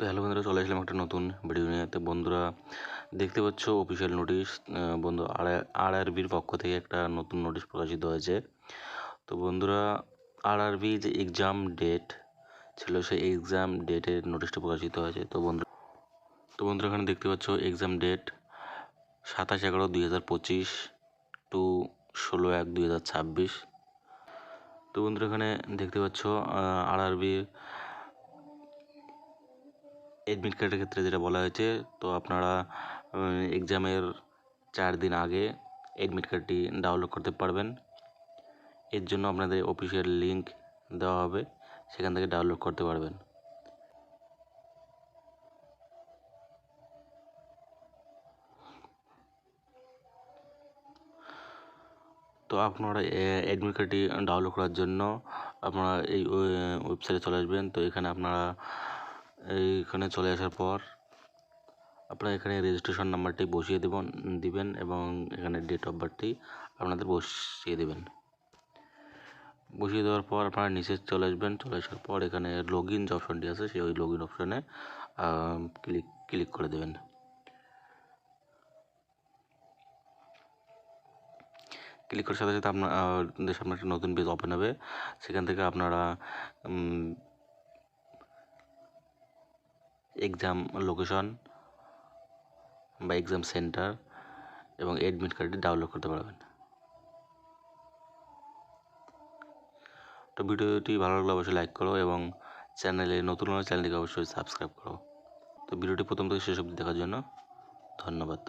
তো হ্যালো বন্ধুরা, চলে আসলাম একটা নতুন ভিডিও নিয়ে। তো বন্ধুরা দেখতে পাচ্ছ অফিসিয়াল নোটিশ, বন্ধু আরআরবির পক্ষ থেকে একটা নতুন নোটিশ প্রকাশিত হয়েছে। তো বন্ধুরা আরআরবি যে এক্সাম ডেট ছিল সেই এক্সাম ডেটের নোটিশটা প্রকাশিত হয়েছে। তো বন্ধুরা এখানে দেখতে পাচ্ছ এক্সাম ডেট 27/11/2025 টু 16/1/2026। তো বন্ধুরা এখানে দেখতে পাচ্ছ আরআরবির অ্যাডমিট কার্ডের ক্ষেত্রে যেটা বলা হয়েছে, তো আপনারা এক্সামের 4 দিন আগে অ্যাডমিট কার্ডটি ডাউনলোড করতে পারবেন। এর জন্য আপনাদের অফিসিয়াল লিঙ্ক দেওয়া হবে, সেখান থেকে ডাউনলোড করতে পারবেন। তো আপনারা অ্যাডমিট কার্ডটি ডাউনলোড করার জন্য আপনারা এই ওয়েবসাইটে চলে আসবেন। তো এখানে আপনারা এইখানে চলে আসার পর আপনারা এখানে রেজিস্ট্রেশন নাম্বারটি দিবেন এবং এখানে ডেট অফ বার্থটি আপনাদের বসিয়ে দেবেন। বসিয়ে দেওয়ার পর আপনারা নিচে চলে আসবেন। চলে আসার পর এখানে লগ ইন যে অপশানটি আছে সেই ওই লগ ইন অপশানে ক্লিক করে দেবেন। ক্লিক করার সাথে সাথে আপনাদের সামনে একটা নতুন পেজ ওপেন হবে। সেখান থেকে আপনারা এক্সাম লোকেশন বা এক্সাম সেন্টার এবং অ্যাডমিট কার্ডটি ডাউনলোড করতে পারবেন। তো ভিডিওটি ভালো লাগলে অবশ্যই লাইক করো এবং নতুন হলে চ্যানেলটিকে অবশ্যই সাবস্ক্রাইব করো। তো ভিডিওটি প্রথম থেকে শেষ অবধি দেখার জন্য ধন্যবাদ।